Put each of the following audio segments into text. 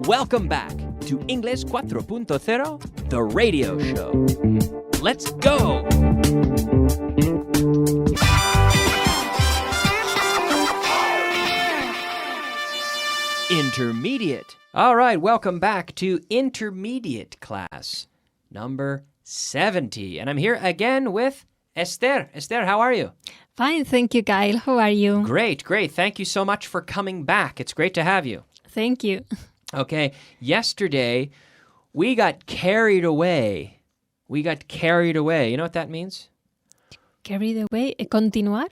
Welcome back to Inglés 4.0, the radio show. Let's go! Intermediate. All right, welcome back to Intermediate class, number 70. And I'm here again with Esther. Esther, how are you? Fine, thank you, Kyle. How are you? Great, great. Thank you so much for coming back. It's great to have you. Thank you. Okay, yesterday we got carried away. You know what that means? Carried away. Continuar?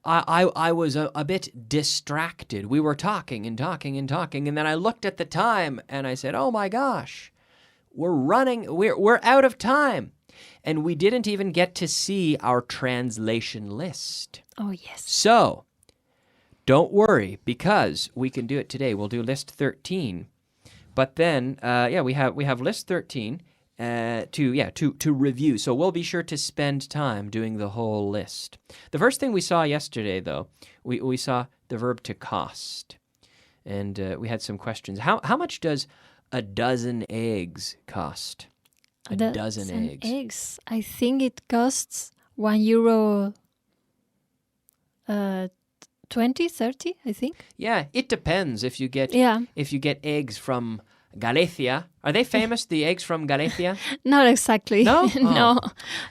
I was a bit distracted. We were talking, and then I looked at the time and I said, oh my gosh, we're out of time. And we didn't even get to see our translation list. Oh, yes. So, don't worry, because we can do it today. We'll do list 13. But then, we have list 13 to review. So we'll be sure to spend time doing the whole list. The first thing we saw yesterday, though, we saw the verb to cost. And we had some questions. How much does a dozen eggs cost? A dozen eggs. I think it costs €1, 20, 30, I think. Yeah, it depends if you get eggs from Galicia. Are they famous, the eggs from Galicia? Not exactly. No? No.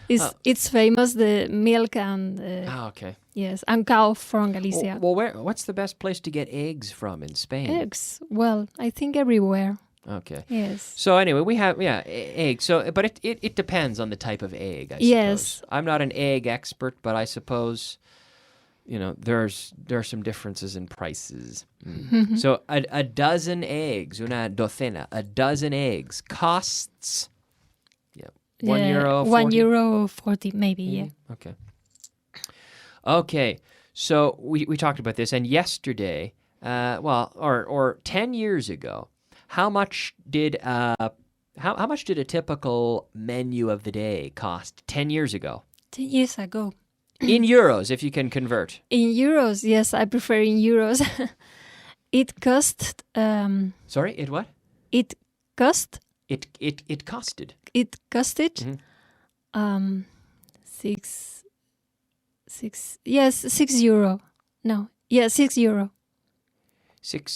It's famous, the milk and... okay. Yes, and cow from Galicia. Well, what's the best place to get eggs from in Spain? Eggs? Well, I think everywhere. Okay. Yes. So anyway, we have, eggs. So, but it depends on the type of egg, I suppose. Yes. I'm not an egg expert, but I suppose... there are some differences in prices. So a dozen eggs, una docena, a dozen eggs costs €1.40. €1.40 maybe, yeah. Okay. So we talked about this, and yesterday, or 10 years ago, how much did a typical menu of the day cost 10 years ago? 10 years ago. In euros, if you can convert. In euros, yes, I prefer in euros. It cost... Sorry, it what? It cost... It costed. It costed... Mm-hmm. €6. No, yeah, €6.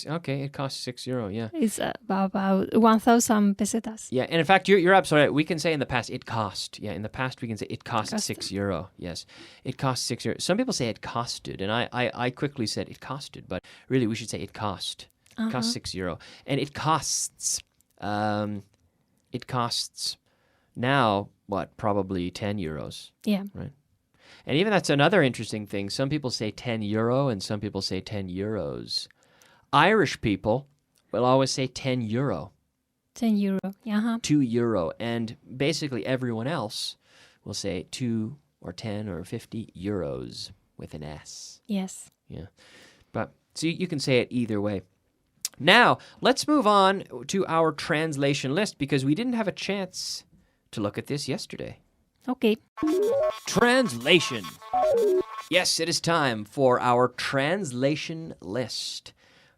Okay, it costs €6, yeah. It's about 1,000 pesetas. Yeah, and in fact, you're absolutely right. We can say in the past, it cost. Yeah, in the past, we can say it cost €6. Yes, it cost €6. Some people say it costed, and I quickly said it costed, but really we should say it cost. It cost €6. And it costs now, probably €10. Yeah. Right? And even that's another interesting thing. Some people say €10 and some people say €10. Irish people will always say €10. €10, €2. And basically everyone else will say 2 or 10 or 50 euros with an S. Yes. Yeah. But so you can say it either way. Now, let's move on to our translation list because we didn't have a chance to look at this yesterday. Okay. Translation. Yes, it is time for our translation list.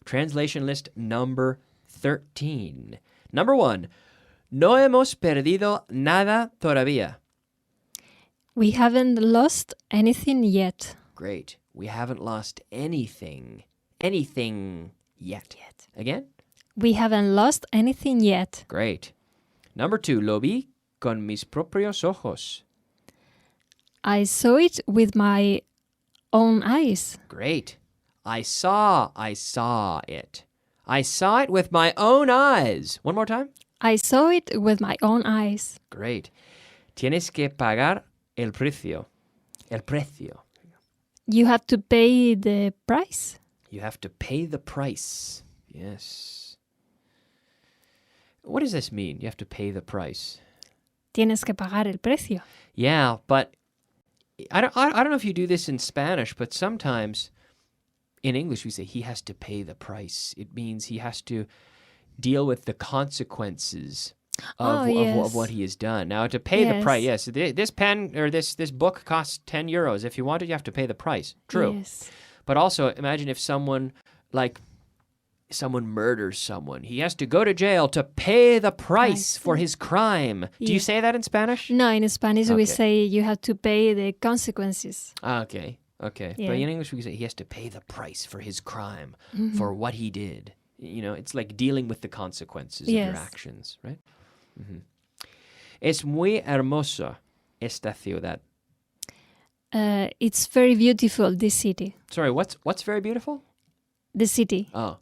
Translation list number 13. Number 1. No hemos perdido nada todavía. We haven't lost anything yet. Great. We haven't lost anything. Anything yet. Again? We haven't lost anything yet. Great. Number 2. Lo vi con mis propios ojos. I saw it with my own eyes. Great. I saw it. I saw it with my own eyes. One more time. I saw it with my own eyes. Great. Tienes que pagar el precio. El precio. You have to pay the price. You have to pay the price. Yes. What does this mean? You have to pay the price. Tienes que pagar el precio. Yeah, but I don't know if you do this in Spanish, but sometimes in English we say he has to pay the price. It means he has to deal with the consequences of what he has done. Now, to pay the price, yes, this pen or this book costs €10. If you want it, you have to pay the price. True. Yes. But also, imagine if someone, like, someone murders someone, he has to go to jail to pay the price for his crime. Do you say that in Spanish? No, in Spanish we Okay. say you have to pay the consequences. Okay. Yeah. But in English, we can say he has to pay the price for his crime, for what he did. It's like dealing with the consequences of your actions, right? Es muy hermosa esta ciudad. It's very beautiful, this city. Sorry, what's very beautiful? The city. Oh,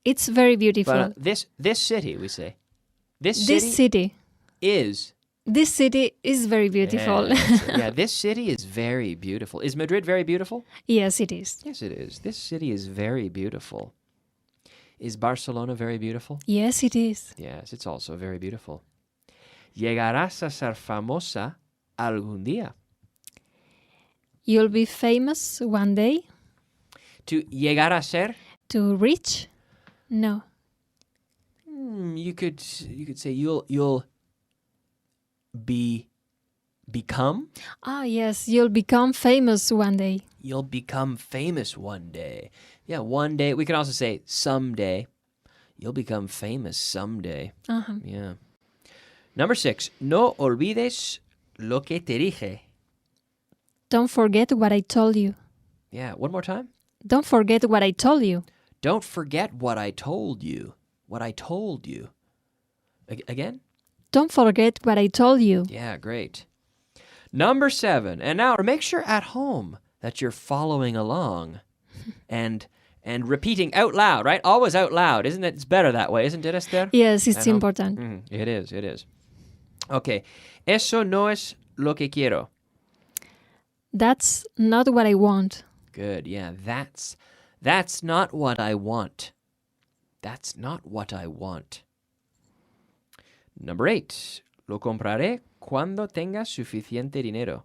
It's very beautiful. but this city, we say. This This city is. This city is very beautiful. Yeah, this city is very beautiful. Is Madrid very beautiful? Yes, it is. Yes, it is. This city is very beautiful. Is Barcelona very beautiful? Yes, it is. Yes, it's also very beautiful. Llegarás a ser famosa algún día. You'll be famous one day. To llegar a ser, To reach? No. you could say you'll become. Ah, yes, you'll become famous one day. You'll become famous one day. Yeah, one day. We can also say someday. You'll become famous someday. Uh-huh. Yeah. Number 6. No olvides lo que te dije. Don't forget what I told you. Yeah, one more time. Don't forget what I told you. Don't forget what I told you. What I told you. Again? Don't forget what I told you. Yeah, great. Number 7. And now make sure at home that you're following along and repeating out loud, right? Always out loud. Isn't it? It's better that way, isn't it, Esther? Yes, it's At home? important. It is. Okay. Eso no es lo que quiero. That's not what I want. Good. Yeah, that's not what I want. That's not what I want. Number 8. Lo compraré cuando tenga suficiente dinero.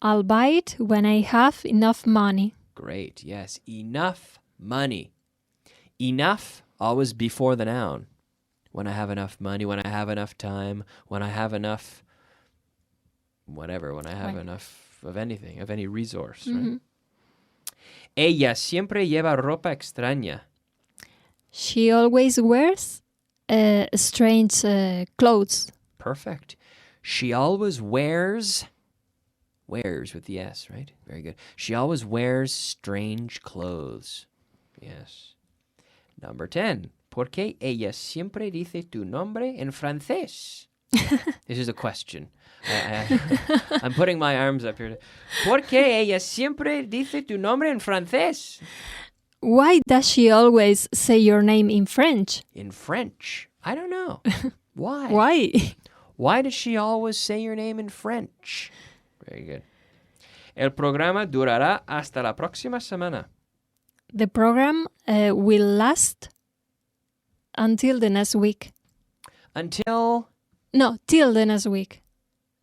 I'll buy it when I have enough money. Great. Yes, enough money. Enough always before the noun. When I have enough money, when I have enough time, when I have enough whatever, when I have enough of anything, of any resource, right? Ella siempre lleva ropa extraña. She always wears strange clothes. Perfect. She always wears with the S, right? Very good. She always wears strange clothes. Yes. Number 10. ¿Por qué ella siempre dice tu nombre en francés? This is a question. I'm putting my arms up here. ¿Por qué ella siempre dice tu nombre en francés? Why does she always say your name in French? In French? I don't know. Why? Why? Why does she always say your name in French? Very good. El programa durará hasta la próxima semana. The program will last until the next week. Until... No, till the next week.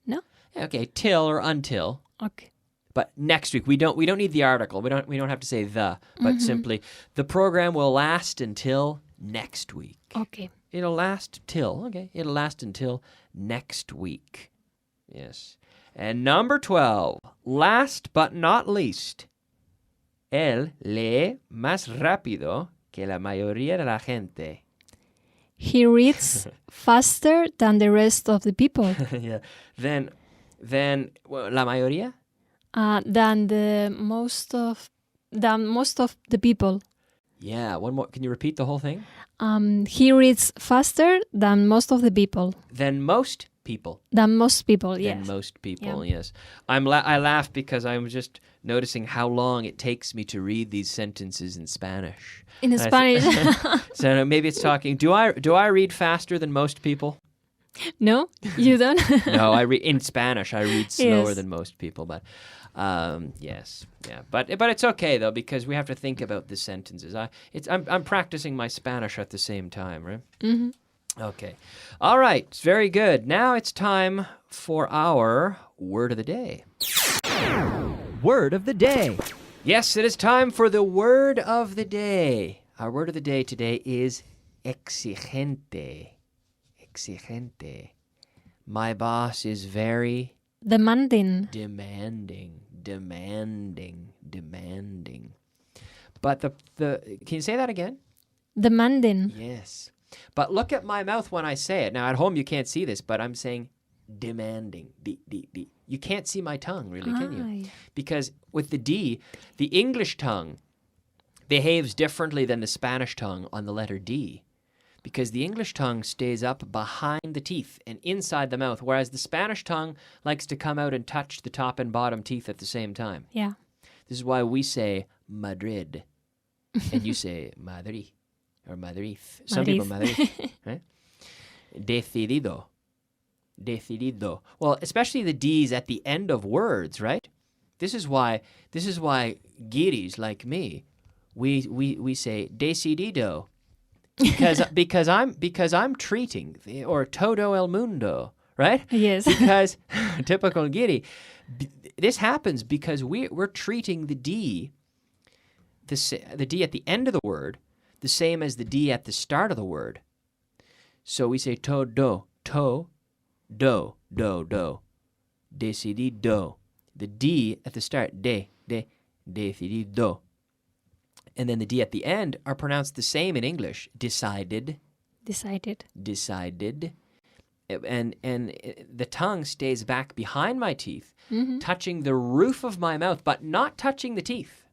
No? Okay, till or until. Okay. But next week we don't need the article. We don't have to say the, but simply the program will last until next week. Okay. It'll last until next week. Yes. And number 12, last but not least. Él lee más rápido que la mayoría de la gente. He reads faster than the rest of the people. Yeah. Then la mayoría? Than most of the people. Yeah, one more. Can you repeat the whole thing? He reads faster than most of the people. Than most people. Than most people, Than yes. most people, yes. I laugh because I'm just noticing how long it takes me to read these sentences in Spanish. In And Spanish. So maybe it's talking. Do I read faster than most people? No, you don't? No, I read in Spanish. I read slower Yes. than most people, but yes, yeah. But it's okay though because we have to think about the sentences. I'm practicing my Spanish at the same time, right? Mm-hmm. Okay, all right. It's very good. Now it's time for our word of the day. Word of the day. Yes, it is time for the word of the day. Our word of the day today is exigente. Exigente. My boss is very Demanding. demanding. But the can you say that again? Demanding. Yes. But look at my mouth when I say it. Now, at home, you can't see this, but I'm saying demanding. D. You can't see my tongue, really, can you? Ay. Because with the D, the English tongue behaves differently than the Spanish tongue on the letter D. Because the English tongue stays up behind the teeth and inside the mouth, whereas the Spanish tongue likes to come out and touch the top and bottom teeth at the same time. Yeah. This is why we say Madrid, and you say Madrid or Madrid. Some people Madrid, right? Decidido. Well, especially the D's at the end of words, right? This is why guiris like me, we say decidido. because I'm treating or todo el mundo, right? Yes. Because typical giri, this happens because we're treating the D at the end of the word the same as the D at the start of the word. So we say do, decidido. The D at the start, decidido. And then the D at the end are pronounced the same in English. Decided. And the tongue stays back behind my teeth, touching the roof of my mouth, but not touching the teeth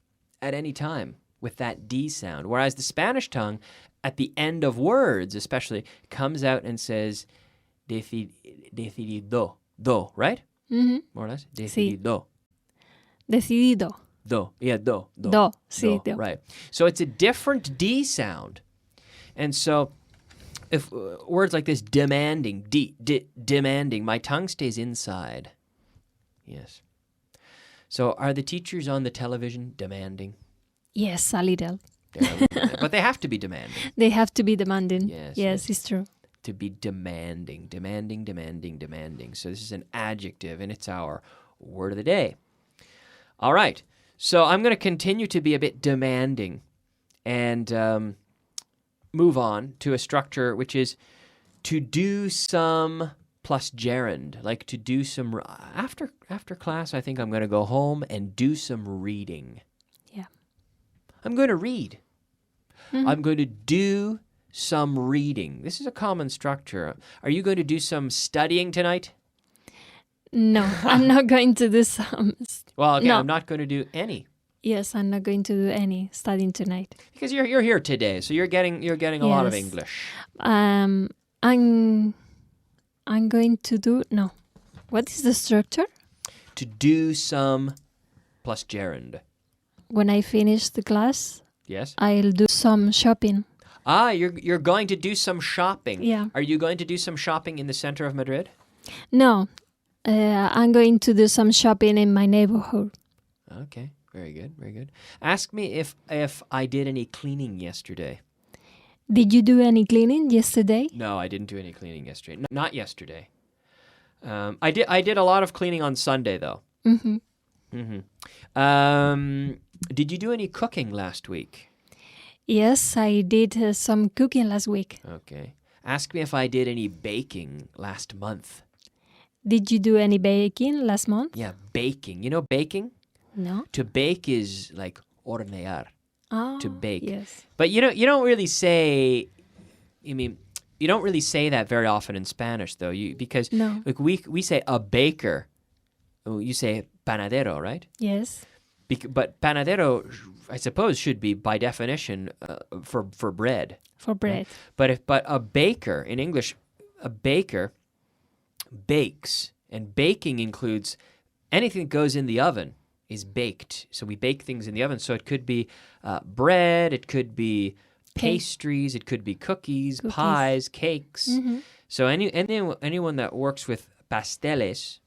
at any time with that D sound. Whereas the Spanish tongue, at the end of words especially, comes out and says decidido, right? Mm-hmm. More or less. Decidido. Decidido. Do. Yeah, do. Sí, do. Right. So it's a different D sound. And so if words like this, demanding, demanding, my tongue stays inside. Yes. So are the teachers on the television demanding? Yes, a little. But they have to be demanding. They have to be demanding. Yes. It's true. To be demanding. So this is an adjective, and it's our word of the day. All right. So I'm going to continue to be a bit demanding and move on to a structure which is to do some plus gerund, like to do some after class. I think I'm going to go home and do some reading. Yeah. I'm going to read. Mm-hmm. I'm going to do some reading. This is a common structure. Are you going to do some studying tonight? No, I'm not going to do some. Well, again, no. I'm not going to do any. Yes, I'm not going to do any studying tonight. Because you're here today, so you're getting a lot of English. I'm going to do no. What is the structure? To do some plus gerund. When I finish the class, yes, I'll do some shopping. Ah, you're going to do some shopping. Yeah. Are you going to do some shopping in the center of Madrid? No. I'm going to do some shopping in my neighborhood. Okay, very good. Ask me if I did any cleaning yesterday. Did you do any cleaning yesterday? No, I didn't do any cleaning yesterday. Not yesterday. I did a lot of cleaning on Sunday though. Mm-hmm. Did you do any cooking last week? Yes, I did some cooking last week. Okay. Ask me if I did any baking last month. Did you do any baking last month? Yeah, baking. You know baking? No. To bake is like hornear. Oh, to bake. Yes. But you don't really say. You don't really say that very often in Spanish though. Because no. Like we say a baker. You say panadero, right? Yes. But panadero, I suppose, should be by definition for bread. For bread. Right? But a baker in English, a baker bakes, and baking includes anything that goes in the oven is baked. So we bake things in the oven. So it could be bread, it could be pastries, it could be cookies, pies, cakes. Mm-hmm. So anyone that works with pasteles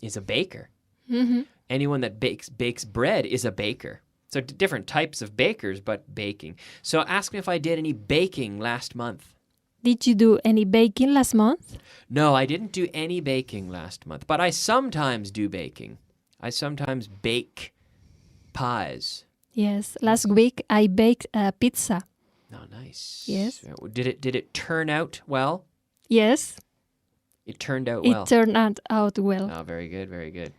is a baker. Mm-hmm. Anyone that bakes bread is a baker. So different types of bakers, but baking. So ask me if I did any baking last month. Did you do any baking last month? No, I didn't do any baking last month, but I sometimes do baking. I sometimes bake pies. Yes, last week I baked a pizza. Oh, nice. Yes. Did it turn out well? Yes. It turned out well. It turned out well. Oh, very good.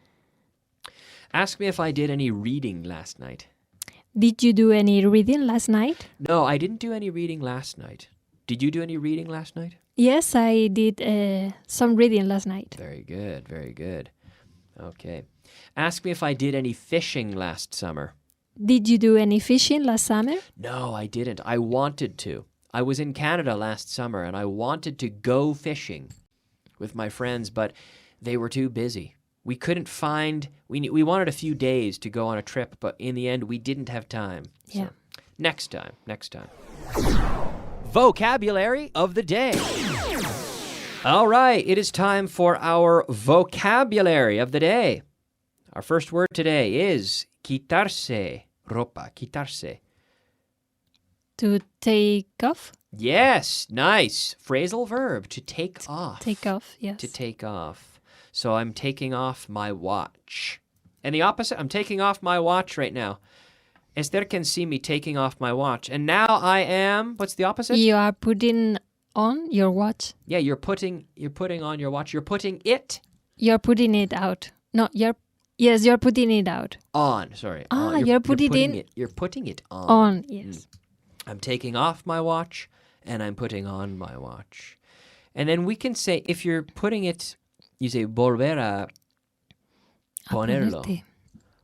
Ask me if I did any reading last night. Did you do any reading last night? No, I didn't do any reading last night. Did you do any reading last night? Yes, I did some reading last night. Very good, very good. Okay. Ask me if I did any fishing last summer. Did you do any fishing last summer? No, I didn't. I wanted to. I was in Canada last summer and I wanted to go fishing with my friends, but they were too busy. We couldn't find, we wanted a few days to go on a trip, but in the end, we didn't have time. Yeah. So, next time. Vocabulary of the day. All right, it is time for our vocabulary of the day. Our first word today is quitarse ropa, quitarse. To take off? Yes, nice. Phrasal verb, to take off. Take off, yes. To take off. So I'm taking off my watch. And the opposite, I'm taking off my watch right now. Esther can see me taking off my watch. And now I am, what's the opposite? You are putting on your watch. Yeah, you're putting on your watch. You're putting it You're putting it out. No, you're putting it out. on. Sorry. Ah, on. you're putting it You're putting it on. on, yes. I'm taking off my watch and I'm putting on my watch. And then we can say, if you're putting it, you say volver a ponerlo. Ponerte.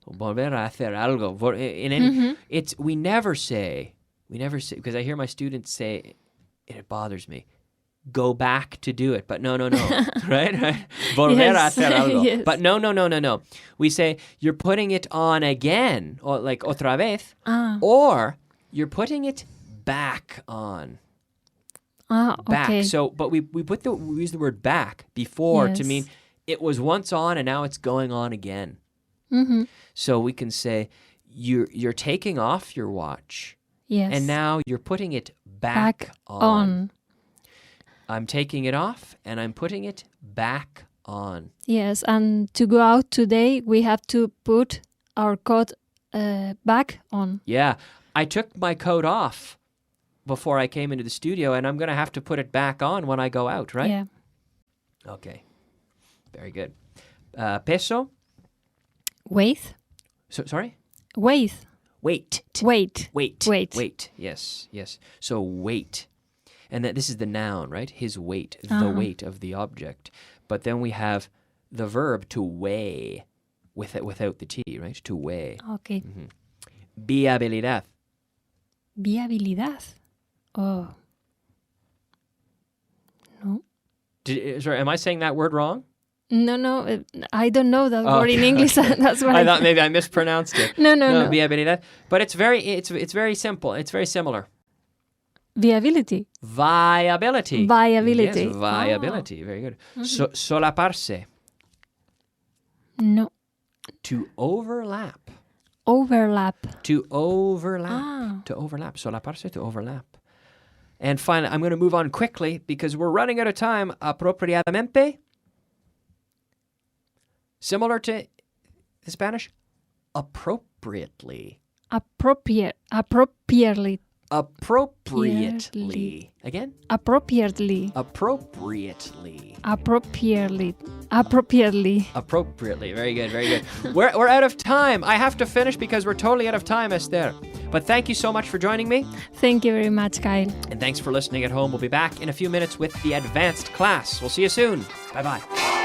Volver a hacer algo. In any, we never say, because I hear my students say, and it bothers me, go back to do it. But no. right? Volver Yes. a hacer algo. Yes. But no. We say, you're putting it on again, or like otra vez, or you're putting it back on. Back. Okay. So, but we use the word back before to Yes. mean it was once on and now it's going on again. Mm-hmm. So we can say you're taking off your watch Yes. and now you're putting it back on. on. I'm taking it off and I'm putting it back on. Yes, and to go out today, we have to put our coat back on. Yeah, I took my coat off before I came into the studio and I'm going to have to put it back on when I go out, right? Yeah. Okay. Very good. Peso? Weight. So, sorry? Weight. Weight. Weight. Weight. Weight. Weight. Yes. So weight. And this is the noun, right? His weight, the weight of the object. But then we have the verb to weigh without the T, right? To weigh. Okay. Viabilidad. Viabilidad. Oh. No. Sorry, am I saying that word wrong? No. I don't know that word in English. That's what I thought maybe I mispronounced it. No. Viabilidad. But it's very simple. It's very similar. Viability. Viability. Viability. Yes, viability. Very good. Solaparse. No. To overlap. Overlap. To overlap. To overlap. Solaparse, to overlap. And finally, I'm going to move on quickly because we're running out of time. Apropiadamente. Similar to the Spanish. Appropriately. Appropriately. Appropriately. Again? Appropriately. Appropriately. Appropriately. Appropriately. Very good. We're out of time. I have to finish because we're totally out of time, Esther. But thank you so much for joining me. Thank you very much, Kyle. And thanks for listening at home. We'll be back in a few minutes with the advanced class. We'll see you soon. Bye-bye.